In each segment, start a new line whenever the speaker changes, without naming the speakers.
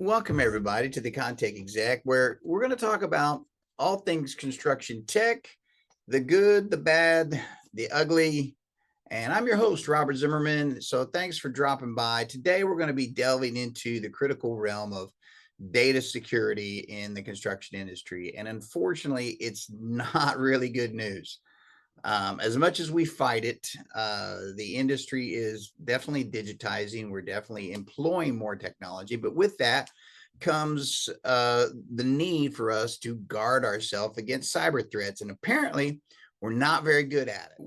Welcome, everybody, to the ConTech Exec, where we're going to talk about all things construction tech, the good, the bad, the ugly. And I'm your host, Robert Zimmerman. So thanks for dropping by. Today, we're going to be delving into the critical realm of data security in the construction industry. And unfortunately, it's not really good news. As much as we fight it, the industry is definitely digitizing. We're definitely employing more technology, but with that comes the need for us to guard ourselves against cyber threats. And apparently, we're not very good at it.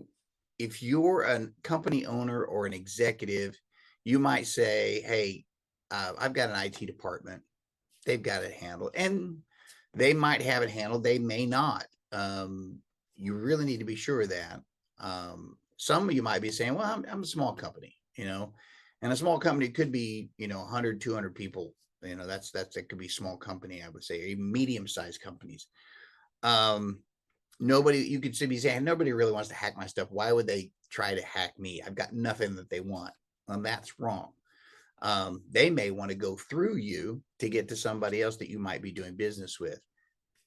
If you're a company owner or an executive, you might say, hey, I've got an IT department. They've got it handled. And they might have it handled. They may not. You really need to be sure of that. Some of you might be saying, well, I'm a small company, and a small company could be, 100, 200 people. That could be small company, I would say, even medium-sized companies. You could be saying, nobody really wants to hack my stuff. Why would they try to hack me? I've got nothing that they want. Well, that's wrong. They may want to go through you to get to somebody else that you might be doing business with.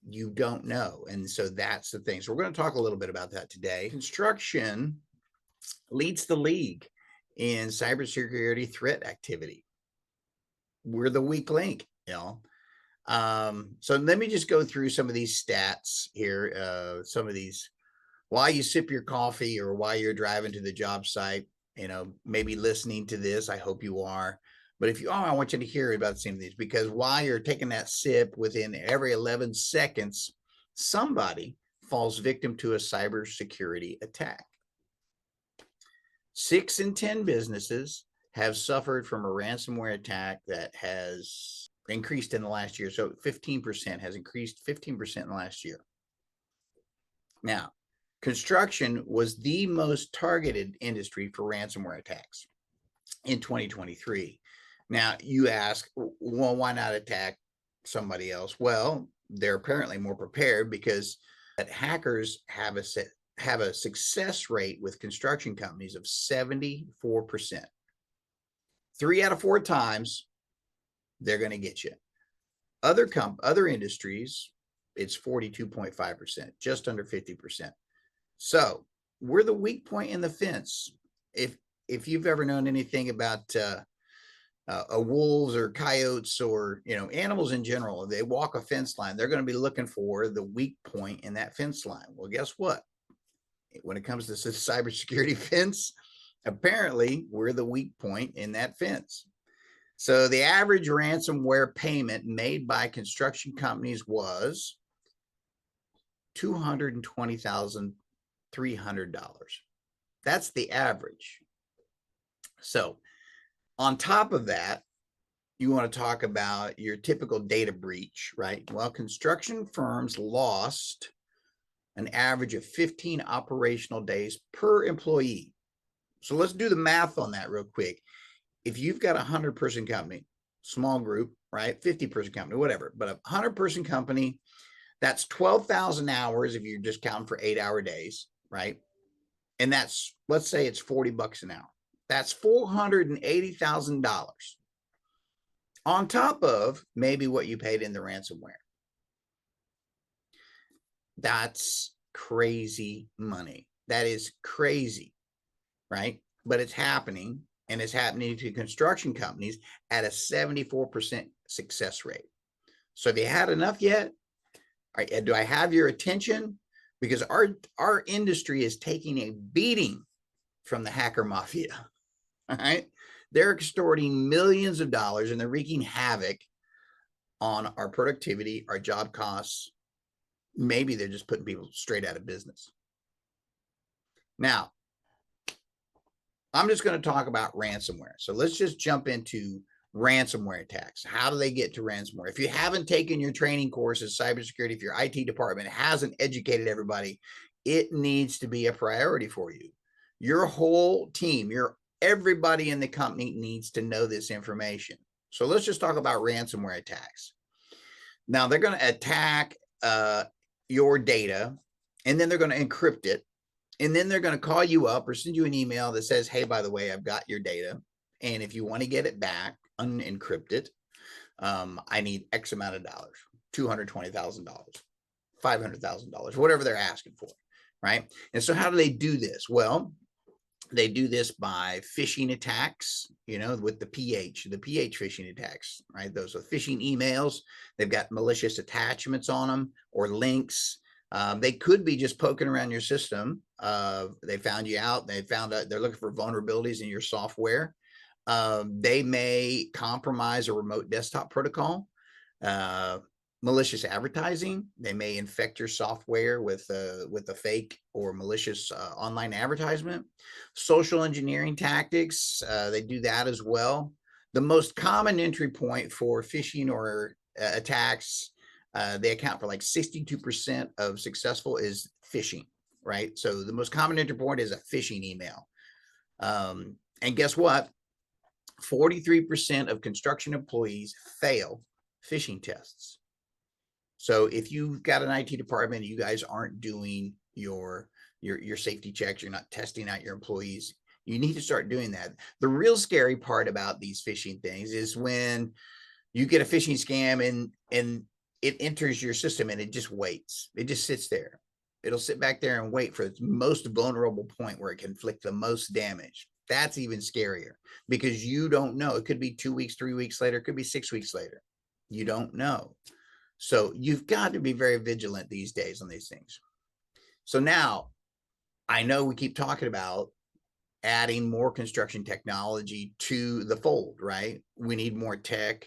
You don't know. And so that's the thing. So we're going to talk a little bit about that today. Construction leads the league in cybersecurity threat activity. We're the weak link, So let me just go through some of these stats here. Some of these, while you sip your coffee or while you're driving to the job site, maybe listening to this. I hope you are. But if you are, I want you to hear about some of these, because while you're taking that sip, within every 11 seconds, somebody falls victim to a cybersecurity attack. 6 in 10 businesses have suffered from a ransomware attack that has increased in the last year. So 15% has increased 15% in the last year. Now, construction was the most targeted industry for ransomware attacks in 2023. Now, you ask, well, why not attack somebody else? Well, they're apparently more prepared because hackers have a success rate with construction companies of 74%. 3 out of 4 times, they're going to get you. Other industries, it's 42.5%, just under 50%. So we're the weak point in the fence. If you've ever known anything about wolves or coyotes or animals in general, they walk a fence line, they're going to be looking for the weak point in that fence line. Well, guess what? When it comes to cybersecurity fence, apparently we're the weak point in that fence. So the average ransomware payment made by construction companies was $220,300. That's the average. So on top of that, you want to talk about your typical data breach, right? Well, construction firms lost an average of 15 operational days per employee. So let's do the math on that real quick. If you've got a 100-person company, small group, right? 50-person company, whatever, but a 100-person company, that's 12,000 hours if you're just counting for 8-hour days, right? And that's, let's say it's $40 an hour. That's $480,000 on top of maybe what you paid in the ransomware. That's crazy money. That is crazy, right? But it's happening, and it's happening to construction companies at a 74% success rate. So have you had enough yet? Do I have your attention? Because our industry is taking a beating from the hacker mafia. All right. They're extorting millions of dollars, and they're wreaking havoc on our productivity, our job costs. Maybe they're just putting people straight out of business. Now, I'm just going to talk about ransomware. So let's just jump into ransomware attacks. How do they get to ransomware? If you haven't taken your training courses, cybersecurity, if your IT department hasn't educated everybody, it needs to be a priority for you. Your whole team, everybody in the company needs to know this information. So let's just talk about ransomware attacks. Now, they're going to attack your data, and then they're going to encrypt it. And then they're going to call you up or send you an email that says, hey, by the way, I've got your data. And if you want to get it back, unencrypt it. I need X amount of dollars, $220,000, $500,000, whatever they're asking for, right? And so how do they do this? Well, they do this by phishing attacks, with the pH phishing attacks, right? Those are phishing emails. They've got malicious attachments on them or links. They could be just poking around your system. They found you out. They found out they're looking for vulnerabilities in your software. They may compromise a remote desktop protocol. Malicious advertising. They may infect your software with a fake or malicious online advertisement. Social engineering tactics. They do that as well. The most common entry point for phishing or attacks, they account for like 62% of successful is phishing, right? So the most common entry point is a phishing email. And guess what? 43% of construction employees fail phishing tests. So if you've got an IT department, you guys aren't doing your safety checks, you're not testing out your employees, you need to start doing that. The real scary part about these phishing things is when you get a phishing scam and it enters your system and it just waits. It just sits there. It'll sit back there and wait for its most vulnerable point where it can inflict the most damage. That's even scarier because you don't know. It could be 2 weeks, 3 weeks later. It could be 6 weeks later. You don't know. So you've got to be very vigilant these days on these things. So now I know we keep talking about adding more construction technology to the fold, right? We need more tech.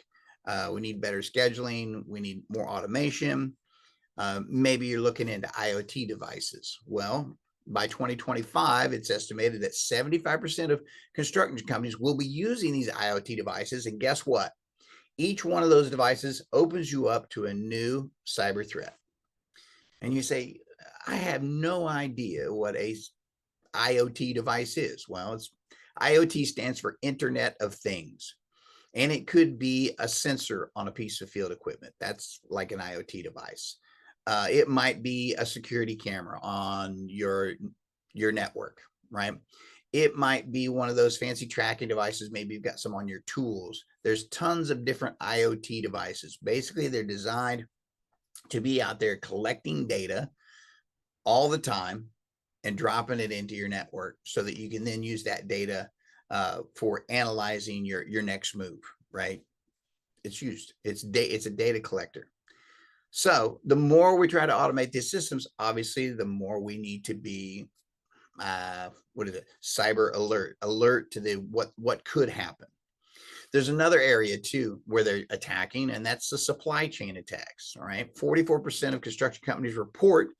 We need better scheduling. We need more automation. Maybe you're looking into IoT devices. Well, by 2025, it's estimated that 75% of construction companies will be using these IoT devices. And guess what? Each one of those devices opens you up to a new cyber threat. And you say, I have no idea what a IoT device is. Well, IoT stands for Internet of Things. And it could be a sensor on a piece of field equipment. That's like an IoT device. It might be a security camera on your network, right? It might be one of those fancy tracking devices. Maybe you've got some on your tools. There's tons of different IoT devices. Basically, they're designed to be out there collecting data all the time and dropping it into your network so that you can then use that data for analyzing your next move, right? It's a data collector. So the more we try to automate these systems, obviously, the more we need to be cyber alert to what could happen. There's another area too where they're attacking, and that's the supply chain attacks. All right, 44% of construction companies report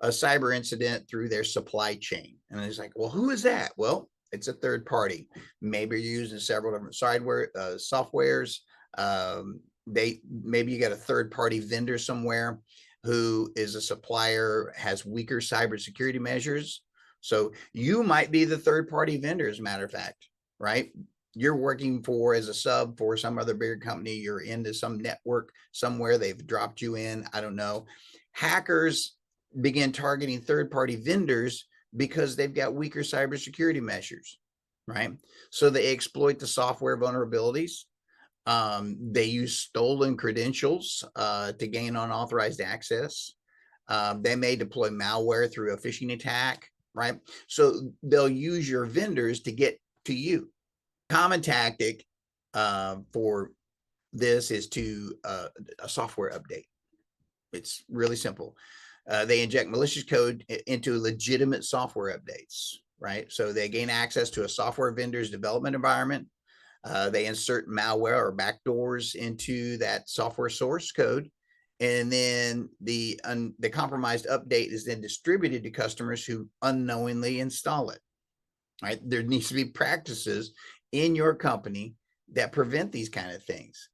a cyber incident through their supply chain, and it's like, well, who is that? Well, it's a third party. Maybe you're using several different softwares. Maybe you got a third party vendor somewhere who is a supplier, has weaker cybersecurity measures. So you might be the third party vendor, as a matter of fact, right? You're working as a sub for some other bigger company. You're into some network somewhere. They've dropped you in. I don't know. Hackers begin targeting third party vendors because they've got weaker cybersecurity measures, right? So they exploit the software vulnerabilities. They use stolen credentials to gain unauthorized access. They may deploy malware through a phishing attack, right? So they'll use your vendors to get to you. Common tactic for this is a software update. It's really simple. They inject malicious code into legitimate software updates, right? So they gain access to a software vendor's development environment. They insert malware or backdoors into that software source code. And then the compromised update is then distributed to customers who unknowingly install it, right? There needs to be practices in your company that prevent these kind of things.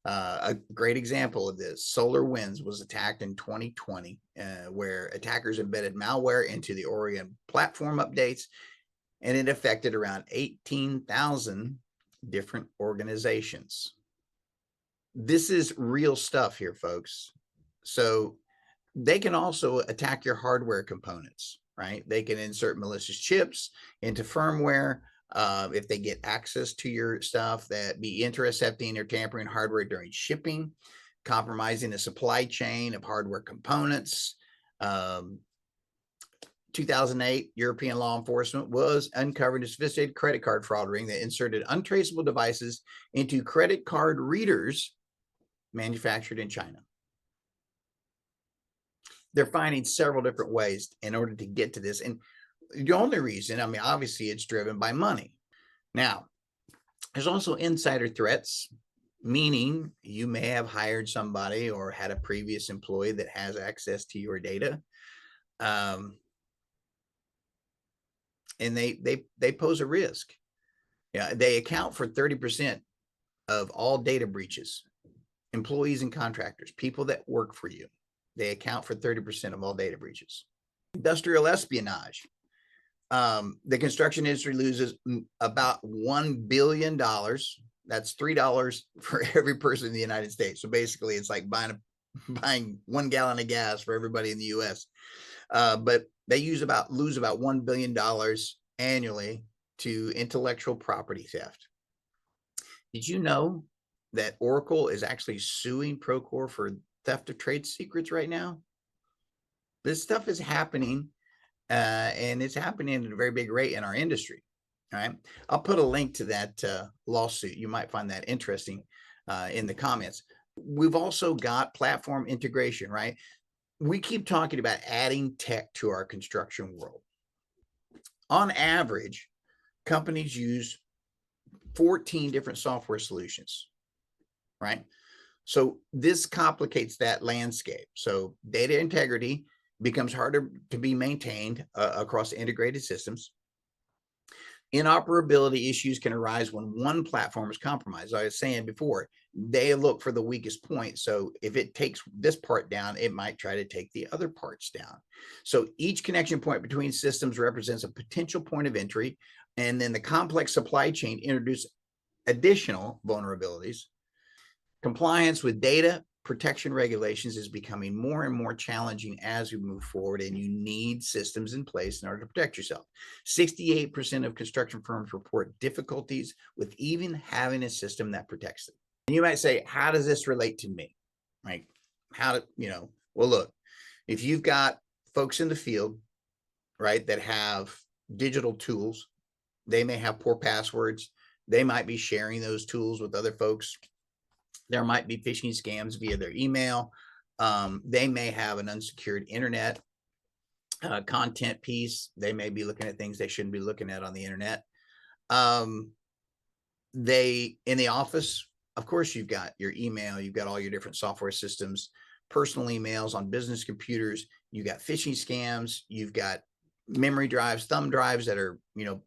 A great example of this, SolarWinds was attacked in 2020, where attackers embedded malware into the Orion platform updates, and it affected around 18,000 different organizations. This is real stuff here, folks. So they can also attack your hardware components, right? They can insert malicious chips into firmware. if they get access to your stuff, that be intercepting or tampering hardware during shipping, compromising the supply chain of hardware components. 2008, European law enforcement was uncovering a sophisticated credit card fraud ring that inserted untraceable devices into credit card readers manufactured in China. They're finding several different ways in order to get to this. And the only reason, obviously it's driven by money. Now, there's also insider threats, meaning you may have hired somebody or had a previous employee that has access to your data. And they pose a risk. Yeah, they account for 30% of all data breaches. Employees and contractors, people that work for you, they account for 30% of all data breaches. Industrial espionage. The construction industry loses about $1 billion. That's $3 for every person in the United States. So basically, it's like buying 1 gallon of gas for everybody in the U.S. But they lose about $1 billion annually to intellectual property theft. Did you know that Oracle is actually suing Procore for theft of trade secrets right now? This stuff is happening, and it's happening at a very big rate in our industry. All right. I'll put a link to that lawsuit. You might find that interesting in the comments. We've also got platform integration, right? We keep talking about adding tech to our construction world. On average, companies use 14 different software solutions, right? So this complicates that landscape. So data integrity becomes harder to be maintained across integrated systems. Inoperability issues can arise when one platform is compromised. As I was saying before, they look for the weakest point. So if it takes this part down, it might try to take the other parts down. So each connection point between systems represents a potential point of entry. And then the complex supply chain introduces additional vulnerabilities. Compliance with data protection regulations is becoming more and more challenging as we move forward, and you need systems in place in order to protect yourself. 68% of construction firms report difficulties with even having a system that protects them. And you might say, how does this relate to me? Right? Well, look, if you've got folks in the field, right, that have digital tools, they may have poor passwords. They might be sharing those tools with other folks. There might be phishing scams via their email. They may have an unsecured internet content piece. They may be looking at things they shouldn't be looking at on the internet. They, in the office, of course, you've got your email, you've got all your different software systems, personal emails on business computers. You got phishing scams. You've got memory drives, thumb drives that are,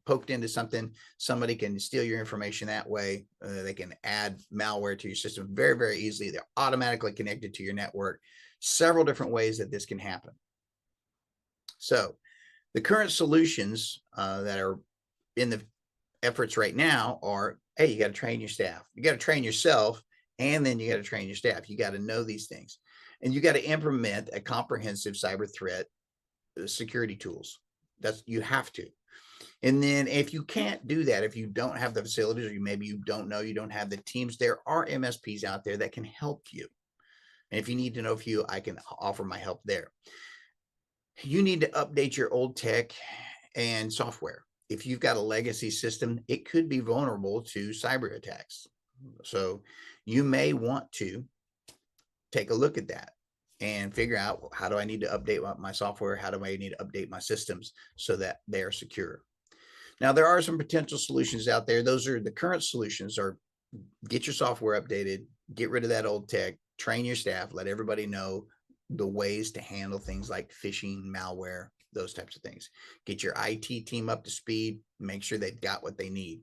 poked into something. Somebody can steal your information that way. They can add malware to your system very, very easily. They're automatically connected to your network. Several different ways that this can happen. So the current solutions that are in the efforts right now are, hey, you got to train your staff. You got to train yourself, and then you got to train your staff. You got to know these things. And you got to implement a comprehensive cyber threat security tools. You have to. And then if you can't do that, if you don't have the facilities, or maybe you don't know, you don't have the teams, there are MSPs out there that can help you. And if you need to know I can offer my help there. You need to update your old tech and software. If you've got a legacy system, it could be vulnerable to cyber attacks. So you may want to take a look at that and figure out, how do I need to update my software? How do I need to update my systems so that they are secure? Now, there are some potential solutions out there. Those are the current solutions are get your software updated, get rid of that old tech, train your staff, let everybody know the ways to handle things like phishing, malware, those types of things. Get your IT team up to speed, make sure they've got what they need.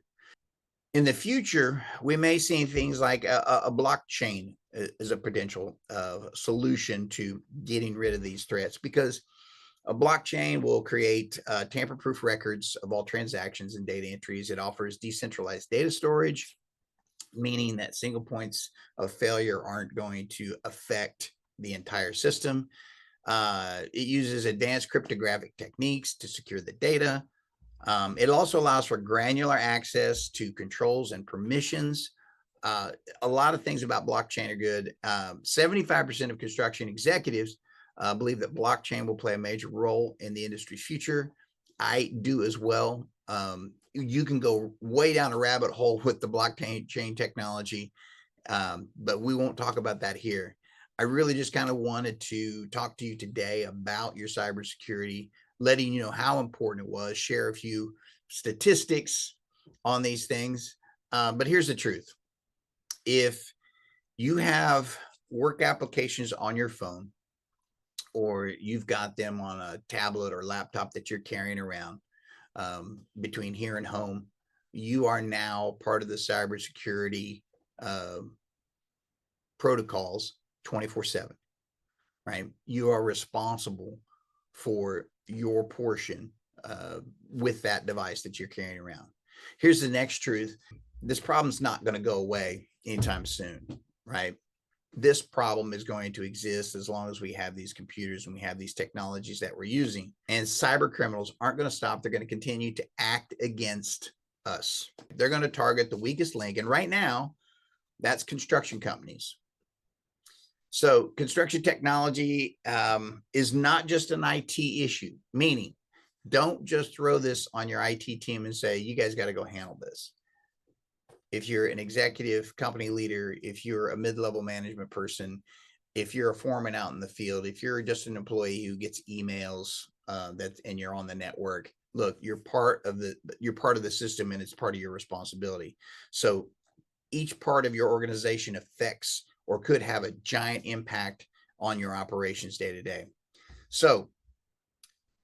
In the future, we may see things like a blockchain as a potential solution to getting rid of these threats, because a blockchain will create tamper-proof records of all transactions and data entries. It offers decentralized data storage, meaning that single points of failure aren't going to affect the entire system. It uses advanced cryptographic techniques to secure the data. It also allows for granular access to controls and permissions. A lot of things about blockchain are good. 75% of construction executives believe that blockchain will play a major role in the industry's future. I do as well. You can go way down a rabbit hole with the blockchain technology, but we won't talk about that here. I really just kind of wanted to talk to you today about your cybersecurity, letting you know how important it was, share a few statistics on these things. But here's the truth. If you have work applications on your phone, or you've got them on a tablet or laptop that you're carrying around between here and home, you are now part of the cybersecurity protocols 24/7, right? You are responsible for your portion with that device that you're carrying around. Here's the next truth. This problem's not going to go away anytime soon, right? This problem is going to exist as long as we have these computers and we have these technologies that we're using. And cyber criminals aren't going to stop. They're going to continue to act against us. They're going to target the weakest link. And right now, that's construction companies. So construction technology is not just an IT issue, meaning don't just throw this on your IT team and say, you guys got to go handle this. If you're an executive company leader, if you're a mid-level management person, if you're a foreman out in the field, if you're just an employee who gets emails and you're on the network, look, you're part of the system, and it's part of your responsibility. So each part of your organization affects or could have a giant impact on your operations day to day. So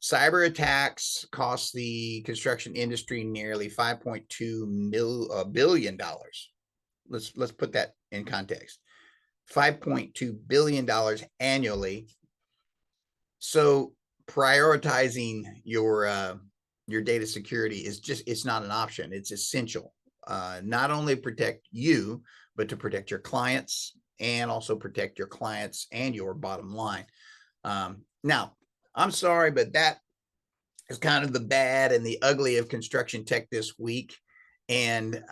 cyber attacks cost the construction industry nearly $5.2 billion. Let's put that in context. $5.2 billion annually. So prioritizing your data security it's not an option. It's essential. Not only protect you, but to protect your clients, and also protect your clients and your bottom line. Now, I'm sorry, but that is kind of the bad and the ugly of construction tech this week. And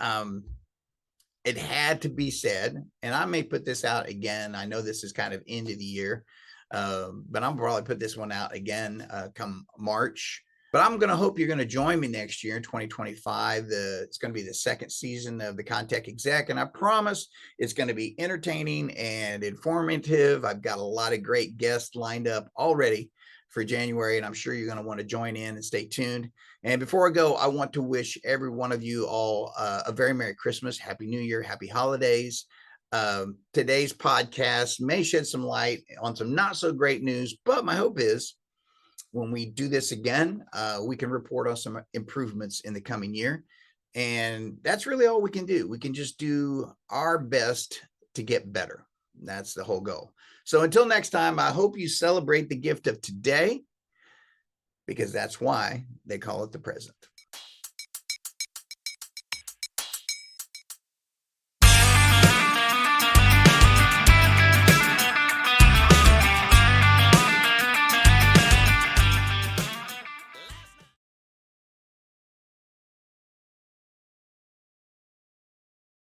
it had to be said, and I may put this out again. I know this is kind of end of the year, but I'm probably put this one out again come March. But I'm going to hope you're going to join me next year in 2025. It's going to be the second season of the ConTech Exec, and I promise it's going to be entertaining and informative. I've got a lot of great guests lined up already for January, and I'm sure you're going to want to join in and stay tuned. And before I go, I want to wish every one of you all a very Merry Christmas, Happy New Year, Happy Holidays. Today's podcast may shed some light on some not so great news, but my hope is when we do this again, we can report on some improvements in the coming year. And that's really all we can do. We can just do our best to get better. That's the whole goal. So until next time, I hope you celebrate the gift of today, because that's why they call it the present.